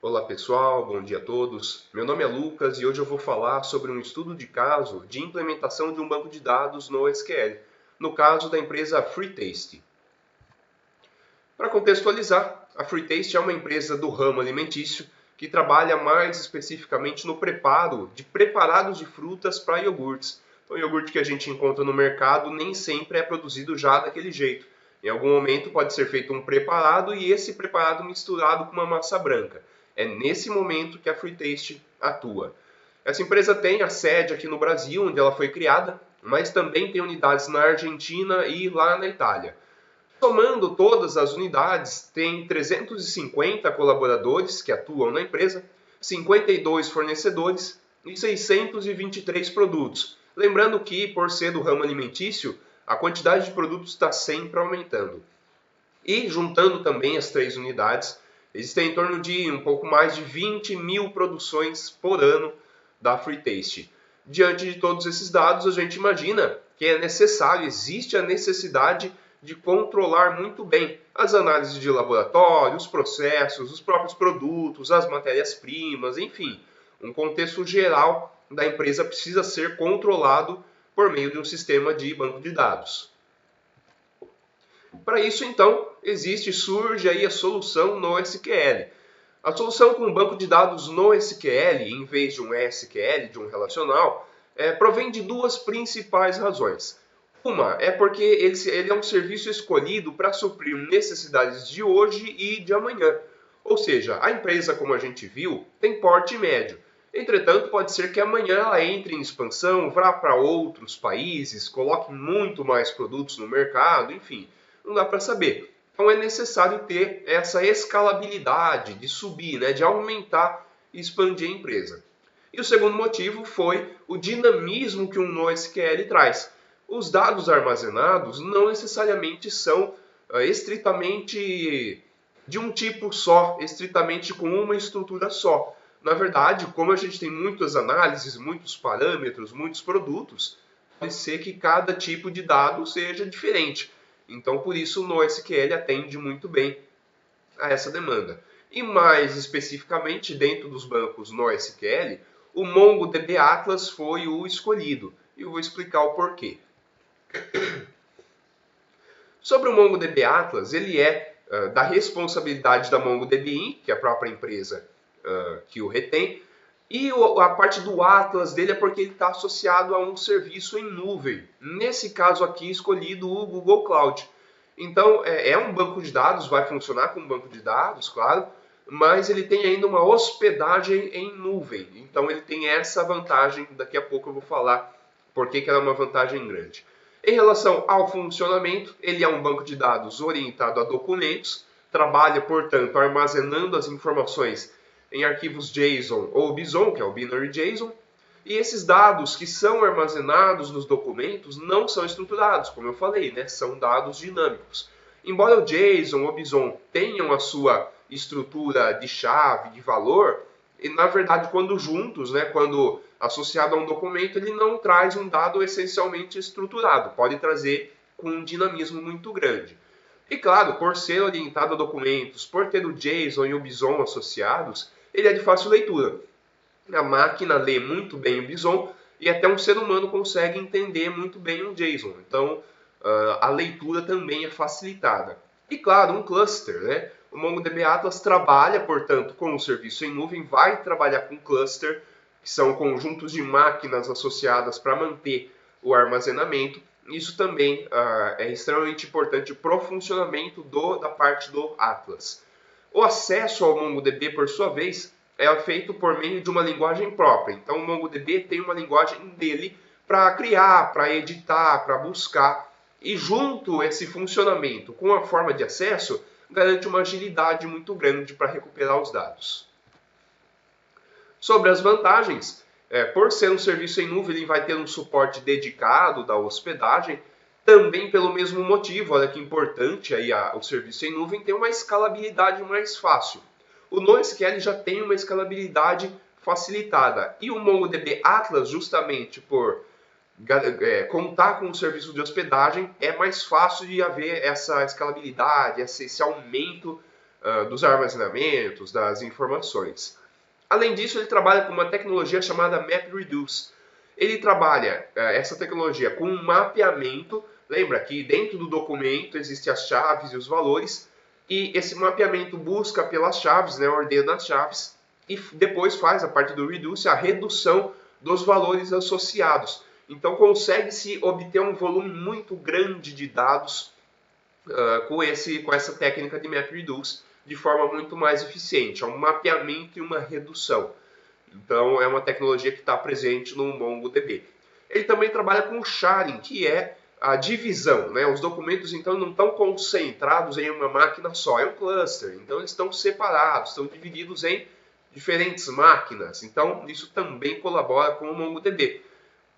Olá pessoal, bom dia a todos. Meu nome é Lucas e hoje eu vou falar sobre um estudo de caso de implementação de um banco de dados no SQL, no caso da empresa FreeTaste. Para contextualizar, a FreeTaste é uma empresa do ramo alimentício que trabalha mais especificamente no preparo de preparados de frutas para iogurtes. Então, o iogurte que a gente encontra no mercado nem sempre é produzido já daquele jeito. Em algum momento pode ser feito um preparado e esse preparado misturado com uma massa branca. É nesse momento que a FreeTaste atua. Essa empresa tem a sede aqui no Brasil, onde ela foi criada, mas também tem unidades na Argentina e lá na Itália. Somando todas as unidades, tem 350 colaboradores que atuam na empresa, 52 fornecedores e 623 produtos. Lembrando que, por ser do ramo alimentício, a quantidade de produtos está sempre aumentando. E juntando também as três unidades, existem em torno de um pouco mais de 20 mil produções por ano da FreeTaste. Diante de todos esses dados, a gente imagina que é necessário, existe a necessidade de controlar muito bem as análises de laboratório, os processos, os próprios produtos, as matérias-primas, enfim. Um contexto geral da empresa precisa ser controlado por meio de um sistema de banco de dados. Para isso, então, surge aí a solução no SQL. A solução com um banco de dados no SQL, em vez de um SQL, de um relacional, provém de duas principais razões. Uma é porque ele é um serviço escolhido para suprir necessidades de hoje e de amanhã. Ou seja, a empresa, como a gente viu, tem porte médio. Entretanto, pode ser que amanhã ela entre em expansão, vá para outros países, coloque muito mais produtos no mercado, enfim, não dá para saber. Então é necessário ter essa escalabilidade de subir, né, de aumentar e expandir a empresa. E o segundo motivo foi o dinamismo que um NoSQL traz. Os dados armazenados não necessariamente são estritamente de um tipo só, estritamente com uma estrutura só. Na verdade, como a gente tem muitas análises, muitos parâmetros, muitos produtos, pode ser que cada tipo de dado seja diferente. Então, por isso, o NoSQL atende muito bem a essa demanda. E mais especificamente, dentro dos bancos NoSQL, o MongoDB Atlas foi o escolhido. E eu vou explicar o porquê. Sobre o MongoDB Atlas, ele é da responsabilidade da MongoDB, que é a própria empresa que o retém, e a parte do Atlas dele é porque ele está associado a um serviço em nuvem. Nesse caso aqui, escolhido o Google Cloud. Então, é um banco de dados, vai funcionar como um banco de dados, claro, mas ele tem ainda uma hospedagem em nuvem. Então, ele tem essa vantagem, daqui a pouco eu vou falar por que ela é uma vantagem grande. Em relação ao funcionamento, ele é um banco de dados orientado a documentos, trabalha, portanto, armazenando as informações em arquivos JSON ou BSON, que é o Binary JSON, e esses dados que são armazenados nos documentos não são estruturados, como eu falei, né? São dados dinâmicos. Embora o JSON ou BSON tenham a sua estrutura de chave, de valor, e na verdade quando juntos, né, quando associado a um documento, ele não traz um dado essencialmente estruturado, pode trazer com um dinamismo muito grande. E claro, por ser orientado a documentos, por ter o JSON e o BSON associados, ele é de fácil leitura. A máquina lê muito bem o BSON e até um ser humano consegue entender muito bem o JSON. Então, a leitura também é facilitada. E claro, um cluster, né? O MongoDB Atlas trabalha, portanto, com o serviço em nuvem, vai trabalhar com cluster, que são conjuntos de máquinas associadas para manter o armazenamento. Isso também é extremamente importante para o funcionamento da parte do Atlas. O acesso ao MongoDB, por sua vez, é feito por meio de uma linguagem própria. Então, o MongoDB tem uma linguagem dele para criar, para editar, para buscar. E junto esse funcionamento com a forma de acesso, garante uma agilidade muito grande para recuperar os dados. Sobre as vantagens, por ser um serviço em nuvem, ele vai ter um suporte dedicado da hospedagem, também pelo mesmo motivo, olha que importante, aí o serviço em nuvem tem uma escalabilidade mais fácil. O NoSQL já tem uma escalabilidade facilitada, e o MongoDB Atlas, justamente por contar com o serviço de hospedagem, é mais fácil de haver essa escalabilidade, esse aumento dos armazenamentos, das informações. Além disso, ele trabalha com uma tecnologia chamada MapReduce. Ele trabalha essa tecnologia com um mapeamento. Lembra que dentro do documento existem as chaves e os valores, e esse mapeamento busca pelas chaves, né, ordena as chaves, e depois faz, a parte do reduce, a redução dos valores associados. Então consegue-se obter um volume muito grande de dados com essa técnica de MapReduce de forma muito mais eficiente. É um mapeamento e uma redução. Então é uma tecnologia que está presente no MongoDB. Ele também trabalha com o sharing, que é a divisão, né? Os documentos então não estão concentrados em uma máquina só, é um cluster. Então eles estão separados, estão divididos em diferentes máquinas. Então isso também colabora com o MongoDB.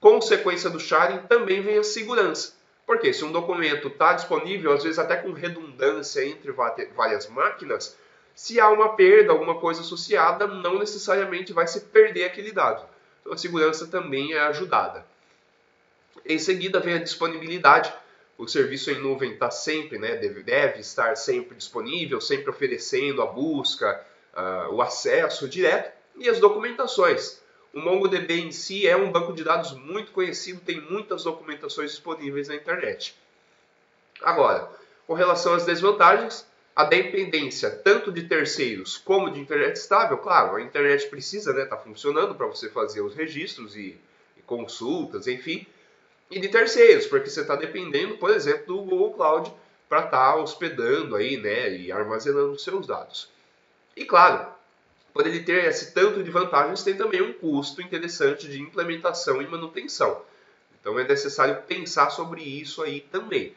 Consequência do sharing também vem a segurança. Porque se um documento está disponível, às vezes até com redundância entre várias máquinas, se há uma perda, alguma coisa associada, não necessariamente vai se perder aquele dado. Então a segurança também é ajudada. Em seguida vem a disponibilidade. O serviço em nuvem está sempre, né, deve estar sempre disponível, sempre oferecendo a busca, o acesso direto e as documentações. O MongoDB em si é um banco de dados muito conhecido, tem muitas documentações disponíveis na internet. Agora, com relação às desvantagens, a dependência tanto de terceiros como de internet estável, claro, a internet precisa estar funcionando para você fazer os registros e consultas, enfim, e de terceiros, porque você está dependendo, por exemplo, do Google Cloud para estar hospedando aí, né, e armazenando seus dados. E claro, por ele ter esse tanto de vantagens, tem também um custo interessante de implementação e manutenção. Então é necessário pensar sobre isso aí também.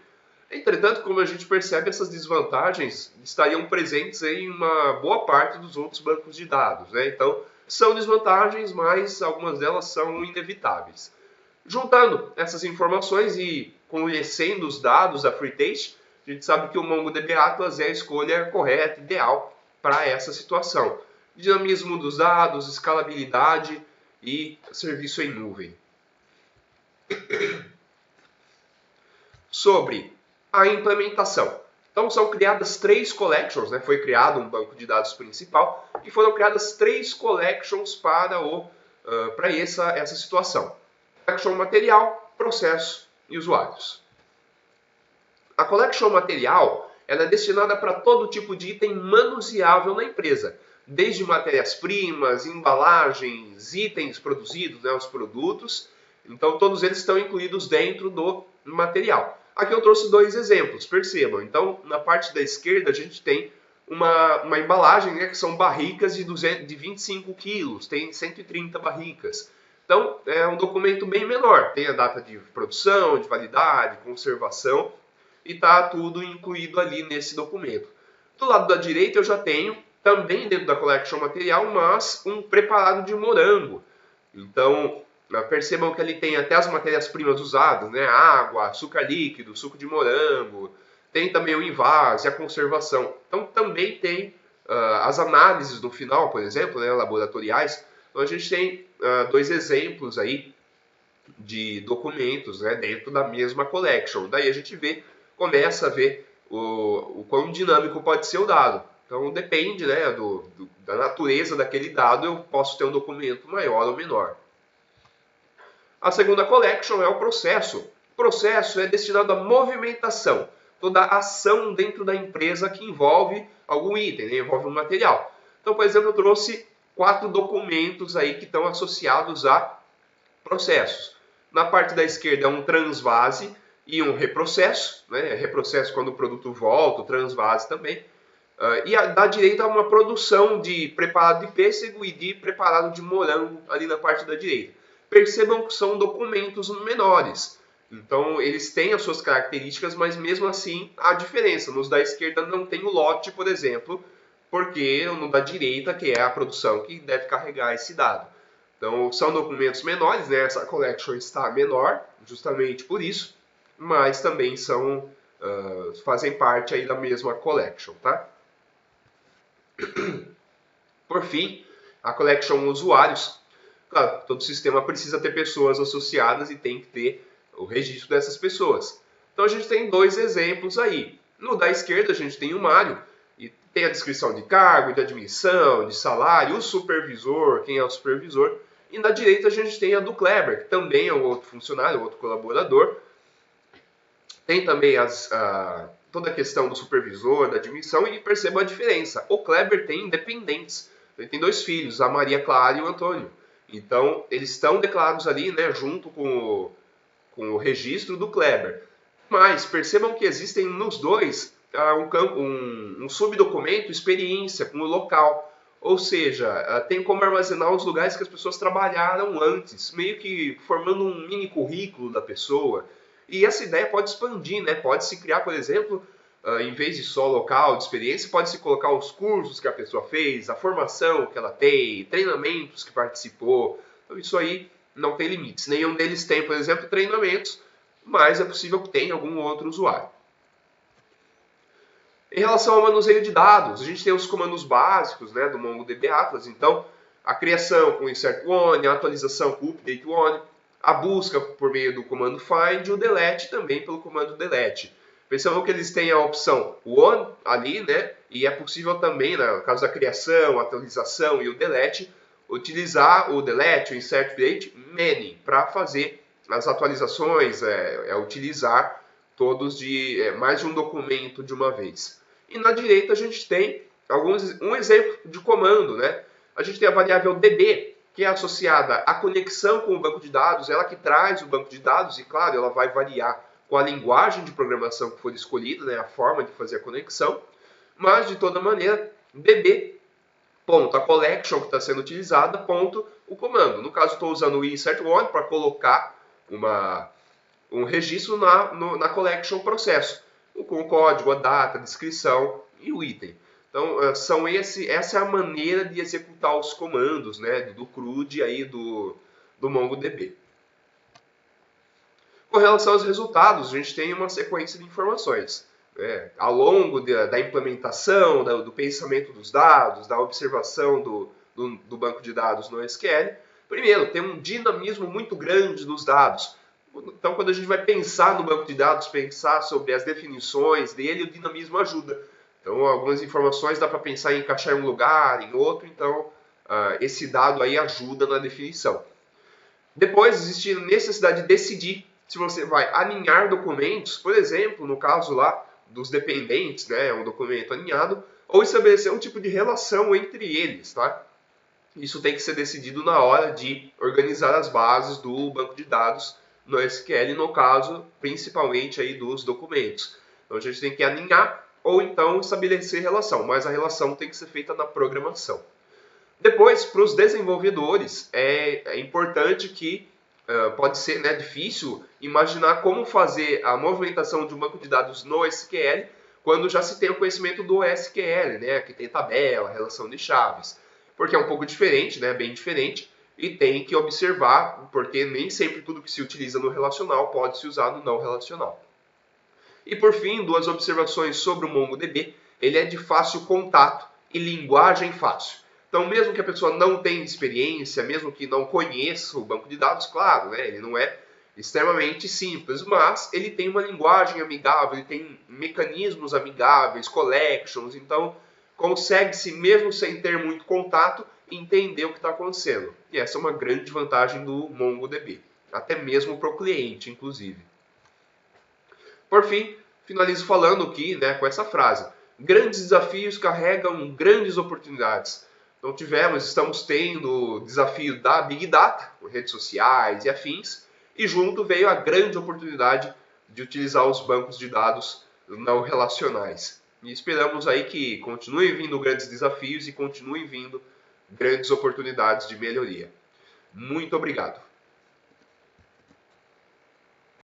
Entretanto, como a gente percebe, essas desvantagens estariam presentes em uma boa parte dos outros bancos de dados, né? Então, são desvantagens, mas algumas delas são inevitáveis. Juntando essas informações e conhecendo os dados da Freetaste, a gente sabe que o MongoDB Atlas é a escolha correta, ideal para essa situação. Dinamismo dos dados, escalabilidade e serviço em nuvem. Sobre a implementação. Então são criadas 3 collections, né? Foi criado um banco de dados principal e foram criadas 3 collections para essa situação. Collection material, processo e usuários. A collection material ela é destinada para todo tipo de item manuseável na empresa, desde matérias-primas, embalagens, itens produzidos, né, os produtos. Então todos eles estão incluídos dentro do material. Aqui eu trouxe 2 exemplos, percebam. Então na parte da esquerda a gente tem uma embalagem, né, que são barricas de 25 quilos, tem 130 barricas. Então é um documento bem menor, tem a data de produção, de validade, conservação e está tudo incluído ali nesse documento. Do lado da direita eu já tenho, também dentro da collection material, mas um preparado de morango. Então percebam que ele tem até as matérias-primas usadas, né? Água, açúcar líquido, suco de morango, tem também o invase, a conservação. Então também tem as análises no final, por exemplo, né, laboratoriais. Então a gente tem 2 exemplos aí de documentos, né, dentro da mesma collection. Daí a gente começa a ver o quão dinâmico pode ser o dado. Então depende, né, da natureza daquele dado, eu posso ter um documento maior ou menor. A segunda collection é o processo. O processo é destinado à movimentação, toda a ação dentro da empresa que envolve algum item, né, envolve um material. Então, por exemplo, eu trouxe 4 documentos aí que estão associados a processos. Na parte da esquerda é um transvase e um reprocesso, né? Reprocesso quando o produto volta, o transvase também. E da direita é uma produção de preparado de pêssego e de preparado de morango ali na parte da direita. Percebam que são documentos menores. Então eles têm as suas características, mas mesmo assim há diferença. Nos da esquerda não tem o lote, por exemplo, porque no da direita, que é a produção que deve carregar esse dado. Então são documentos menores, né? Essa collection está menor, justamente por isso, mas também fazem parte aí da mesma collection, tá? Por fim, a collection usuários. Claro, todo sistema precisa ter pessoas associadas e tem que ter o registro dessas pessoas. Então a gente tem 2 exemplos aí. No da esquerda a gente tem o Mário, E tem a descrição de cargo, de admissão, de salário, o supervisor, quem é o supervisor. E na direita a gente tem a do Kleber, que também é um outro funcionário, outro colaborador. Tem também toda a questão do supervisor, da admissão, e perceba a diferença. O Kleber tem independentes. Ele tem 2 filhos, a Maria Clara e o Antônio. Então, eles estão declarados ali, né, junto com o registro do Kleber. Mas percebam que existem nos dois um subdocumento experiência com o local. Ou seja, tem como armazenar os lugares que as pessoas trabalharam antes, meio que formando um mini currículo da pessoa. E essa ideia pode expandir, né? Pode-se criar, por exemplo, em vez de só local de experiência, pode-se colocar os cursos que a pessoa fez, a formação que ela tem, treinamentos que participou. Então isso aí não tem limites. Nenhum deles tem, por exemplo, treinamentos, mas é possível que tenha algum outro usuário. Em relação ao manuseio de dados, a gente tem os comandos básicos, né, do MongoDB Atlas. Então, a criação com o insert one, a atualização com o update one, a busca por meio do comando find e o delete também pelo comando delete. Percebam que eles têm a opção one ali, né, e é possível também, no caso da criação, atualização e o delete, utilizar o delete, o insert update many para fazer as atualizações, utilizar todos de mais de um documento de uma vez. E na direita a gente tem um exemplo de comando, né? A gente tem a variável DB, que é associada à conexão com o banco de dados, ela que traz o banco de dados, e claro, ela vai variar com a linguagem de programação que for escolhida, né? A forma de fazer a conexão, mas de toda maneira, DB, ponto, a collection que está sendo utilizada, ponto, o comando. No caso, estou usando o insert one para colocar um registro na collection processo, com o código, a data, a descrição e o item. Então, essa é a maneira de executar os comandos, né, do CRUD aí do MongoDB. Com relação aos resultados, a gente tem uma sequência de informações. Ao longo da implementação, do pensamento dos dados, da observação do banco de dados no SQL, primeiro, tem um dinamismo muito grande dos dados. Então, quando a gente vai pensar no banco de dados, pensar sobre as definições dele, o dinamismo ajuda. Então, algumas informações dá para pensar em encaixar em um lugar, em outro, então esse dado aí ajuda na definição. Depois, existe a necessidade de decidir se você vai alinhar documentos, por exemplo, no caso lá dos dependentes, né, um documento alinhado, ou estabelecer um tipo de relação entre eles, tá? Isso tem que ser decidido na hora de organizar as bases do banco de dados no SQL, no caso, principalmente aí dos documentos. Então a gente tem que alinhar ou então estabelecer relação, mas a relação tem que ser feita na programação. Depois, para os desenvolvedores, é importante que pode ser, né, difícil imaginar como fazer a movimentação de um banco de dados no SQL quando já se tem o conhecimento do SQL, né, que tem tabela, relação de chaves, porque é um pouco diferente, né, bem diferente, e tem que observar, porque nem sempre tudo que se utiliza no relacional pode se usar no não relacional. E por fim, 2 observações sobre o MongoDB. Ele é de fácil contato e linguagem fácil. Então, mesmo que a pessoa não tenha experiência, mesmo que não conheça o banco de dados, claro, né, ele não é extremamente simples, mas ele tem uma linguagem amigável, ele tem mecanismos amigáveis, collections, então consegue-se, mesmo sem ter muito contato, entender o que está acontecendo. E essa é uma grande vantagem do MongoDB, até mesmo para o cliente, inclusive. Por fim, finalizo falando aqui, né, com essa frase: grandes desafios carregam grandes oportunidades. Então estamos tendo o desafio da Big Data, com redes sociais e afins, e junto veio a grande oportunidade de utilizar os bancos de dados não relacionais. E esperamos aí que continuem vindo grandes desafios e continuem vindo grandes oportunidades de melhoria. Muito obrigado.